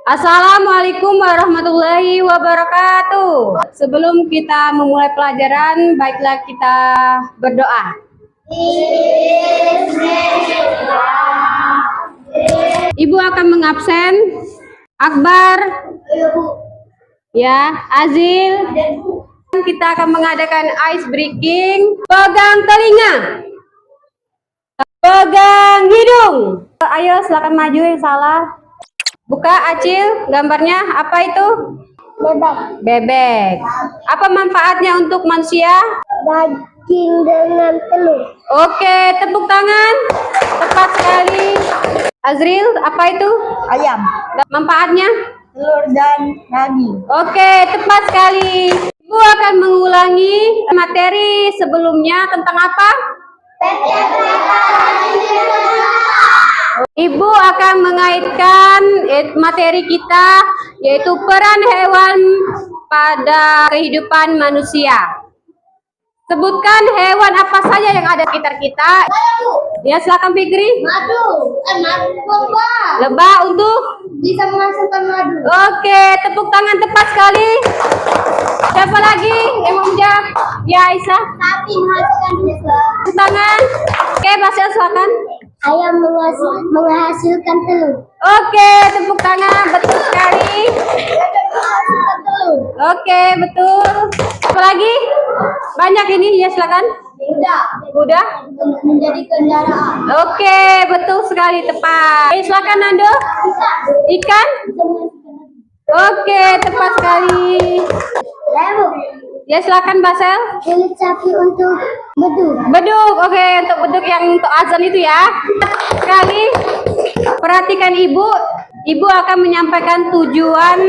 Assalamualaikum warahmatullahi wabarakatuh. Sebelum kita memulai pelajaran, baiklah kita berdoa. Ibu akan mengabsen Akbar, ya, Azil. Kita akan mengadakan ice breaking. Pegang telinga, pegang hidung. Ayo silakan maju yang salah. Buka Acil, gambarnya apa itu? Bebek. Bebek. Apa manfaatnya untuk manusia? Daging dengan telur. Oke, tepuk tangan. Tepat sekali. Azril, apa itu? Ayam. Manfaatnya? Telur dan daging. Oke, tepat sekali. Ibu akan mengulangi materi sebelumnya tentang apa? Ibu akan mengaitkan materi kita, yaitu peran hewan pada kehidupan manusia. Sebutkan hewan apa saja yang ada di sekitar kita. Ya, silakan Fikri. Madu. Lebah untuk Bisa menghasilkan madu. Oke, tepuk tangan tepat sekali. Siapa lagi yang mau menjawab? Ya, Aisyah. Sapi menghasilkan susu. Tepuk tangan. Oke, Basel silakan. Ayam menghasilkan telur. Oke, tepuk tangan. Betul sekali. Menghasilkan telur. Oke, betul. Apa lagi? Banyak ini, ya silakan. Udah? Menjadi kendaraan. Oke, betul sekali, tepat. Silakan Nando. Ikan? Oke, tepat sekali. Lembu. Ya silakan Basel. Kulit sapi untuk beduk. Beduk, oke, untuk beduk yang untuk azan itu ya. Sekali, perhatikan ibu. Ibu akan menyampaikan tujuan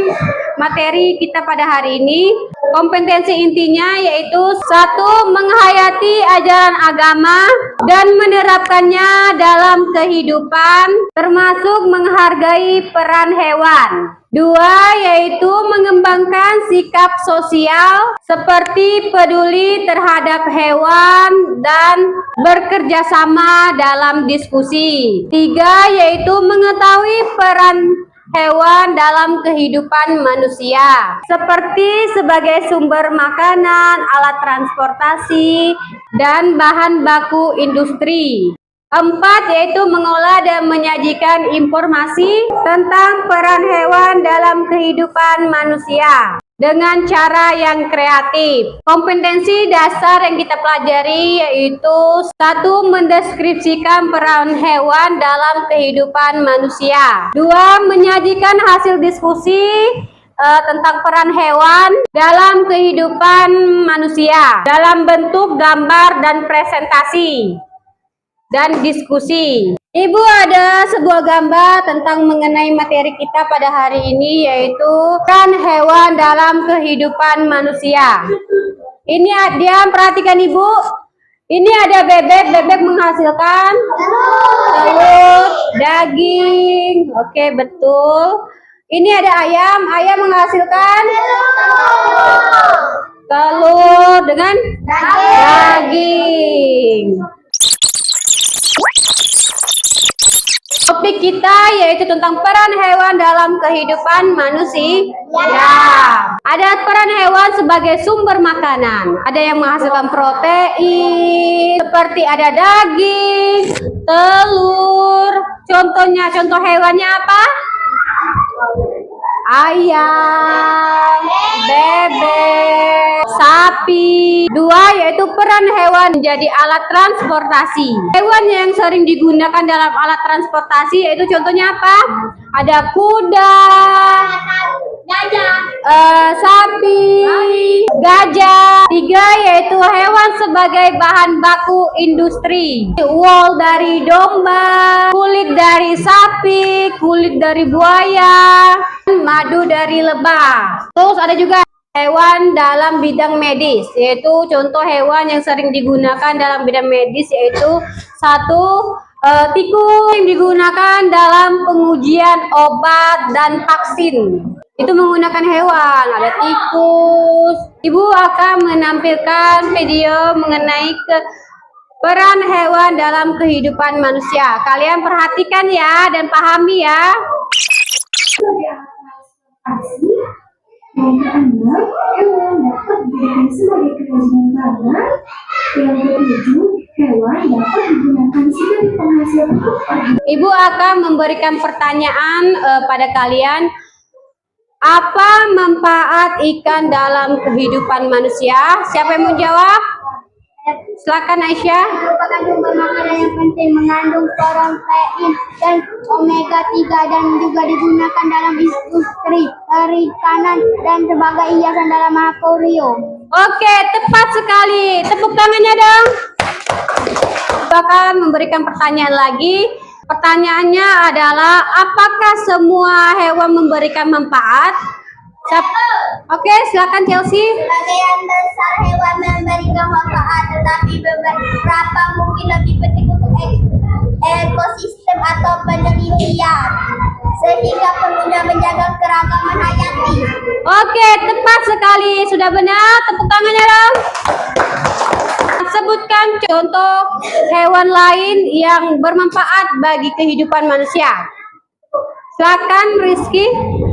materi kita pada hari ini. Kompetensi intinya yaitu 1. Menghayati ajaran agama dan menerapkannya dalam kehidupan, termasuk menghargai peran hewan. 2. Yaitu mengembangkan sikap sosial seperti peduli terhadap hewan dan bekerja sama dalam diskusi. 3. Yaitu mengetahui peran hewan dalam kehidupan manusia, seperti sebagai sumber makanan, alat transportasi, dan bahan baku industri. 4. Yaitu mengolah dan menyajikan informasi tentang peran hewan dalam kehidupan manusia dengan cara yang kreatif. Kompetensi dasar yang kita pelajari yaitu 1. Mendeskripsikan peran hewan dalam kehidupan manusia. 2. Menyajikan hasil diskusi tentang peran hewan dalam kehidupan manusia dalam bentuk gambar dan presentasi dan diskusi. Ibu ada sebuah gambar tentang mengenai materi kita pada hari ini, yaitu peran hewan dalam kehidupan manusia. Ini dia, perhatikan ibu. Ini ada bebek. Bebek menghasilkan telur, daging. Oke, betul. Ini ada ayam. Ayam menghasilkan telur dengan daging. Topik kita yaitu tentang peran hewan dalam kehidupan manusia. Ada peran hewan sebagai sumber makanan. Ada yang menghasilkan protein, seperti ada daging, telur. Contoh hewannya apa? Ayam, bebek, sapi. 2. Yaitu peran hewan menjadi alat transportasi. Hewan yang sering digunakan dalam alat transportasi yaitu contohnya apa? Ada kuda, sapi, gajah. 3. Yaitu hewan sebagai bahan baku industri. Wool dari domba, kulit dari sapi, kulit dari buaya, madu dari lebah. Terus ada juga hewan dalam bidang medis, yaitu contoh hewan yang sering digunakan dalam bidang medis yaitu 1. Tikus yang digunakan dalam pengujian obat dan vaksin. Itu menggunakan hewan, ada tikus. Ibu akan menampilkan video mengenai peran hewan dalam kehidupan manusia. Kalian perhatikan ya dan pahami ya. Yang keenam, hewan dapat digunakan sebagai kerajinan tangan. Yang ketujuh, hewan dapat digunakan sebagai penghasil pakan. Ibu akan memberikan pertanyaan pada kalian. Apa manfaat ikan dalam kehidupan manusia? Siapa yang mau jawab? Silakan Aisyah. Merupakan sumber makanan yang penting, mengandung protein dan omega 3 dan juga digunakan dalam industri perikanan dan sebagai hiasan dalam akuarium. Oke, tepat sekali. Tepuk tangannya dong. Bahkan memberikan pertanyaan lagi. Pertanyaannya adalah, apakah semua hewan memberikan manfaat? Oke, silakan Chelsea. Sebagian besar hewan memberikan manfaat, tetapi beberapa mungkin lebih penting untuk ekosistem atau penelitian, sehingga perlunya menjaga keragaman hayati. Oke, tepat sekali. Sudah benar. Tepuk tangannya dong. Sebutkan contoh hewan lain yang bermanfaat bagi kehidupan manusia. Silakan Rizky.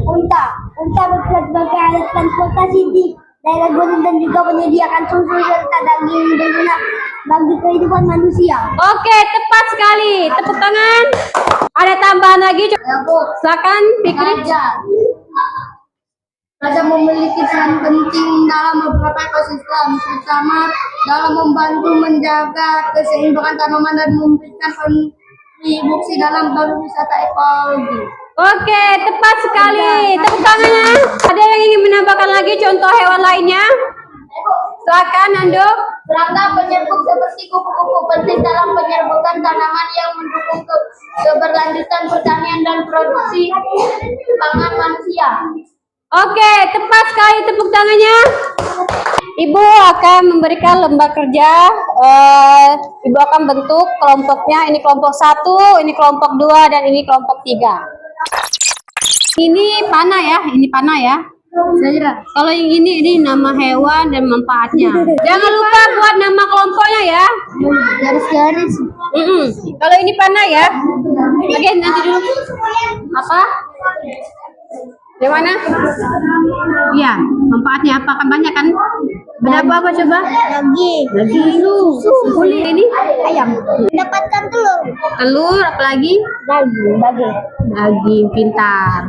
Unta berperan sebagai alat transportasi di daerah gunung dan juga menyediakan susu serta daging berguna bagi kehidupan manusia. Oke, tepat sekali. Tepuk tangan. Ada tambahan lagi? Silakan Fikri. Raja memiliki peran penting dalam beberapa ekosistem, terutama dalam membantu menjaga keseimbangan tanaman dan memberikan kontribusi dalam pariwisata ekologi. Oke, tepat sekali. Tepuk tangannya. Ada yang ingin menambahkan lagi contoh hewan lainnya? Silakan Nando. Serangga penyerbuk seperti kupu-kupu penting dalam penyerbukan tanaman yang mendukung keberlanjutan pertanian dan produksi pangan manusia. Oke, tepat sekali, tepuk tangannya. Ibu akan memberikan lembar kerja. Ibu akan bentuk kelompoknya. Ini kelompok 1, ini kelompok 2, dan ini kelompok 3. Ini panah ya, ini panah ya. Kalau yang ini nama hewan dan manfaatnya. Jangan lupa buat nama kelompoknya ya. Garis-garis. Kalau ini panah ya. Oke, nanti dulu. Apa? Yang mana? Iya, manfaatnya apa? Kan banyak kan? Berapa apa coba? Daging. Susu. Kulit ini? Ayam. Mendapatkan telur. Telur, apalagi? Daging, pintar.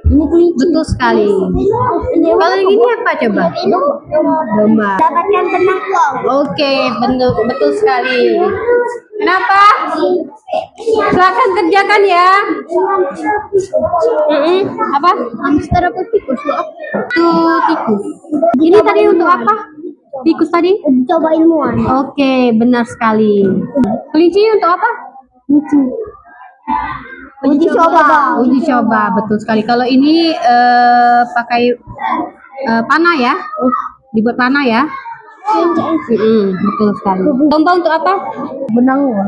Ini kelinci. Betul sekali. Kalau yang ini apa coba? Domba. Mendapatkan penangkal. Oke, betul sekali. Kenapa? Silakan kerjakan ya. Apa? Hamster apa tikus? Itu tikus. Ini tadi untuk apa? Tikus tadi? Coba ilmuwan. Oke, benar sekali. Kelinci untuk apa? Uji coba. Uji coba, betul sekali. Kalau ini pakai panah ya? Dibuat panah ya? Betul sekali. Domba untuk apa?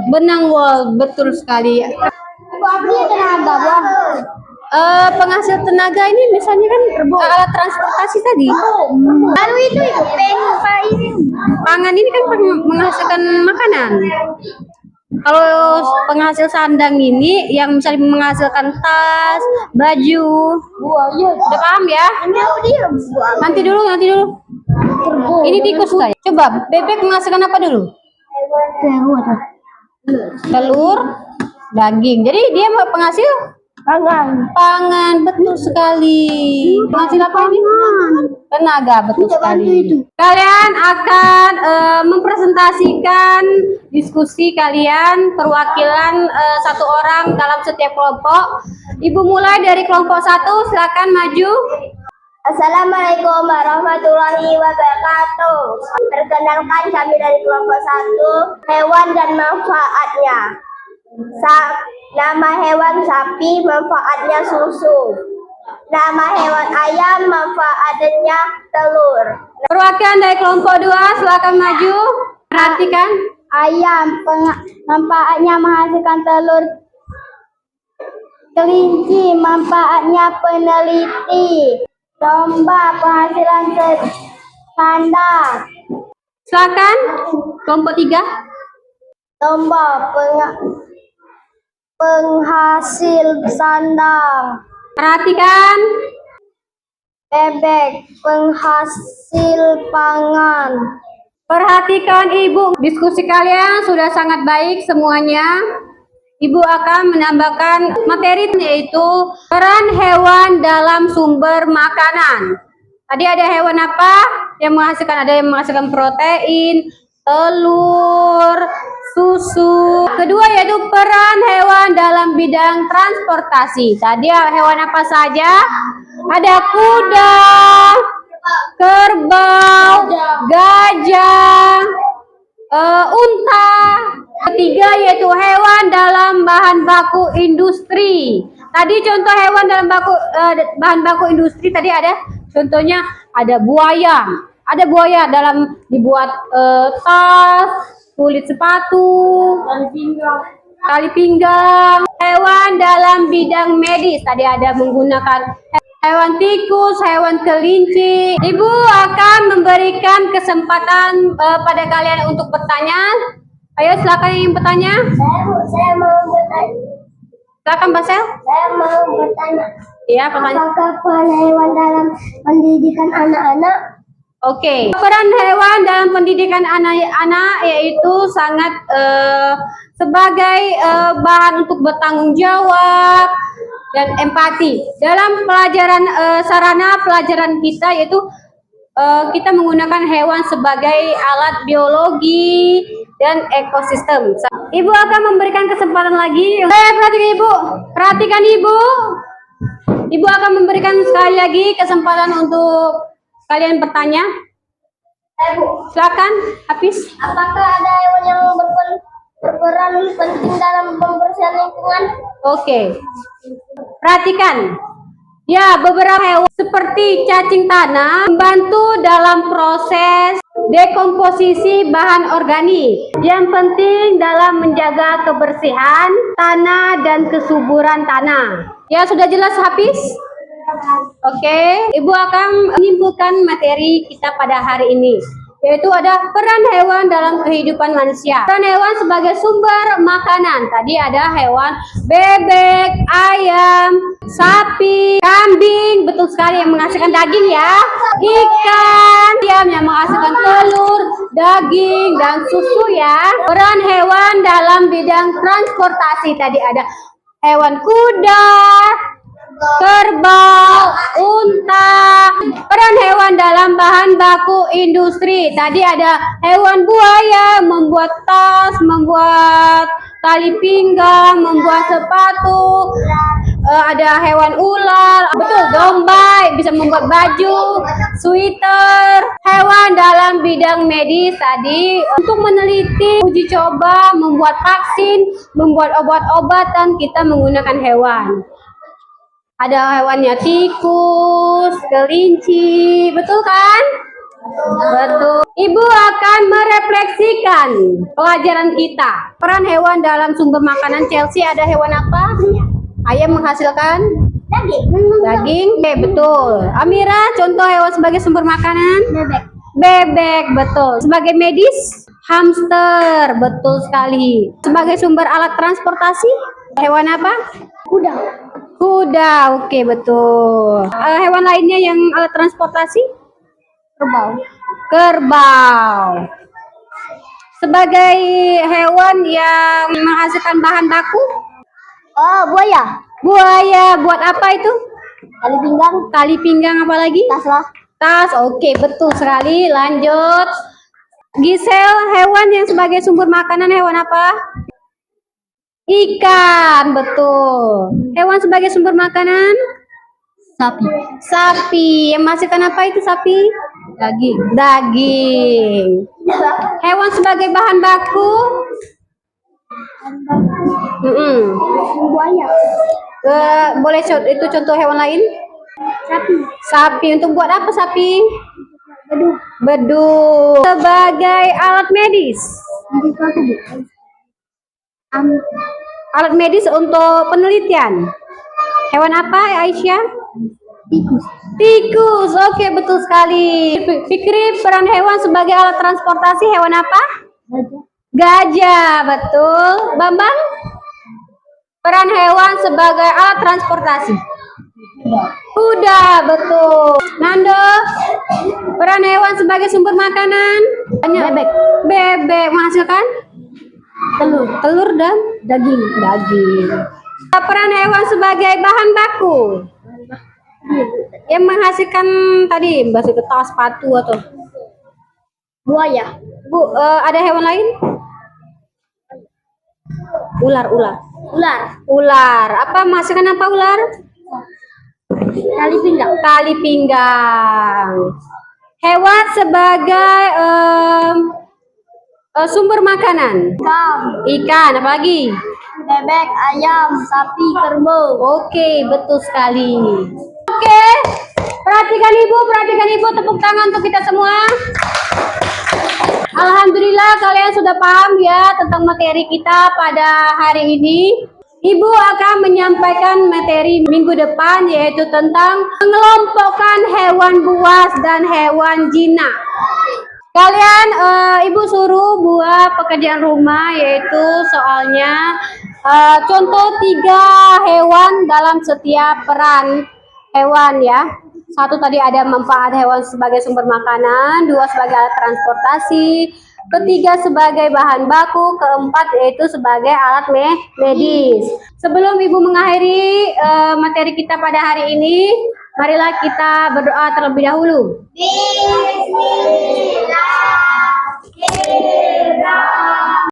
Benang wol, betul sekali. Ini tenaga, Bang. Penghasil tenaga ini misalnya kan alat transportasi tadi. Lalu itu ini. Pangan ini kan menghasilkan makanan. Kalau penghasil sandang ini yang misalnya menghasilkan tas, baju. Udah paham ya? Nanti dulu. Ini tikus saya. Coba bebek menghasilkan apa dulu? Telur, daging. Jadi dia penghasil pangan, betul sekali. Penghasil apa ini? Tenaga, betul sekali. Kalian akan mempresentasikan diskusi kalian, perwakilan satu orang dalam setiap kelompok. Ibu mulai dari kelompok 1, silakan maju. Assalamualaikum warahmatullahi wabarakatuh. Perkenalkan kami dari kelompok 1, hewan dan manfaatnya. Nama hewan sapi, manfaatnya susu. Nama hewan ayam, manfaatnya telur. Perwakilan dari kelompok 2, silakan maju. Perhatikan. Ayam, manfaatnya menghasilkan telur. Kelinci, manfaatnya peneliti. Domba, penghasilan sandang. Silakan kelompok 3. Domba, penghasil sandang. Perhatikan. Bebek, penghasil pangan. Perhatikan Ibu, diskusi kalian sudah sangat baik semuanya. Ibu akan menambahkan materi yaitu peran hewan dalam sumber makanan. Tadi ada hewan apa yang menghasilkan? Ada yang menghasilkan protein, telur, susu. Kedua yaitu peran hewan dalam bidang transportasi. Tadi hewan apa saja? Ada kuda, kerbau, gajah, unta. Ketiga yaitu hewan dalam bahan baku industri. Tadi contoh hewan dalam bahan baku industri tadi ada contohnya ada buaya. Ada buaya dalam dibuat tas, kulit sepatu, tali pinggang. Hewan dalam bidang medis tadi ada menggunakan hewan tikus, hewan kelinci. Ibu akan memberikan kesempatan pada kalian untuk bertanya. Ayo silakan yang bertanya. Saya mau bertanya. Silakan Basel. Saya mau bertanya. Iya, pertanyaan. Apakah peran hewan dalam pendidikan anak-anak? Oke, peran hewan dalam pendidikan anak-anak yaitu sangat sebagai bahan untuk bertanggung jawab dan empati. Dalam pelajaran sarana pelajaran kita yaitu kita menggunakan hewan sebagai alat biologi dan ekosistem. Ibu akan memberikan kesempatan lagi. Perhatikan Ibu. Perhatikan Ibu. Ibu akan memberikan sekali lagi kesempatan untuk kalian bertanya. Silakan, Hafiz. Apakah ada hewan yang berperan penting dalam pembersihan lingkungan? Oke. Perhatikan. Ya, beberapa hewan seperti cacing tanah membantu dalam proses dekomposisi bahan organik. Yang penting dalam menjaga kebersihan tanah dan kesuburan tanah. Ya, sudah jelas Hafiz? Oke, Ibu akan menyimpulkan materi kita pada hari ini, yaitu ada peran hewan dalam kehidupan manusia. Peran hewan sebagai sumber makanan. Tadi ada hewan bebek, ayam, sapi, kambing, betul sekali yang menghasilkan daging ya. Ikan, ayam yang menghasilkan telur, daging, dan susu ya. Peran hewan dalam bidang transportasi. Tadi ada hewan kuda, kerbau, unta. Peran hewan dalam bahan baku industri. Tadi ada hewan buaya membuat tas, membuat tali pinggang, membuat sepatu. Ada hewan ular, betul, domba bisa membuat baju, sweater. Hewan dalam bidang medis tadi untuk meneliti, uji coba, membuat vaksin, membuat obat-obatan kita menggunakan hewan. Ada hewannya tikus, kelinci, betul kan? Betul. Ibu akan merefleksikan pelajaran kita. Peran hewan dalam sumber makanan. Chelsea, ada hewan apa? Ayam menghasilkan Daging. daging. Betul. Amira, contoh hewan sebagai sumber makanan? Bebek. Bebek, betul. Sebagai medis? Hamster, betul sekali. Sebagai sumber alat transportasi? Hewan apa? Kuda. Kuda, oke, betul. Hewan lainnya yang alat transportasi? Kerbau. Kerbau. Sebagai hewan yang menghasilkan bahan baku? Oh, buaya. Buaya, buat apa itu? Tali pinggang. Tali pinggang, apa lagi? Tas lah. Tas, oke, betul sekali. Lanjut. Gisel, hewan yang sebagai sumber makanan hewan apa? Ikan, betul. Hewan sebagai sumber makanan? Sapi. Sapi. Yang menghasilkan apa itu sapi? Daging. Daging. Hewan sebagai bahan baku? Buaya. Boleh itu contoh hewan lain? Sapi. Sapi. Untuk buat apa sapi? Beduk. Beduk. Sebagai alat medis? Alat medis untuk penelitian. Hewan apa, Aisyah? Tikus. Tikus, oke, betul sekali. Fikri, peran hewan sebagai alat transportasi hewan apa? Gajah. Gajah, betul. Bambang, peran hewan sebagai alat transportasi. Kuda, betul. Nando, peran hewan sebagai sumber makanan? Bebek. Bebek menghasilkan? Telur dan daging. Peran hewan sebagai bahan baku? Yang menghasilkan tadi, baju tas, sepatu atau? Buaya. Ada hewan lain? Ular. Ular. Apa menghasilkan apa ular? Tali pinggang. Hewan sebagai sumber makanan. Ikan, apa lagi? Bebek, ayam, sapi, kerbau. Oke, betul sekali. Oke, perhatikan ibu, tepuk tangan untuk kita semua. Alhamdulillah kalian sudah paham ya tentang materi kita pada hari ini. Ibu akan menyampaikan materi minggu depan yaitu tentang mengelompokkan hewan buas dan hewan jinak. Kalian ibu suruh buat pekerjaan rumah yaitu soalnya contoh 3 hewan dalam setiap peran hewan ya. 1 tadi ada manfaat hewan sebagai sumber makanan, 2 sebagai alat transportasi, 3 sebagai bahan baku, 4 yaitu sebagai alat medis. Sebelum ibu mengakhiri materi kita pada hari ini, marilah kita berdoa terlebih dahulu. Bismillah.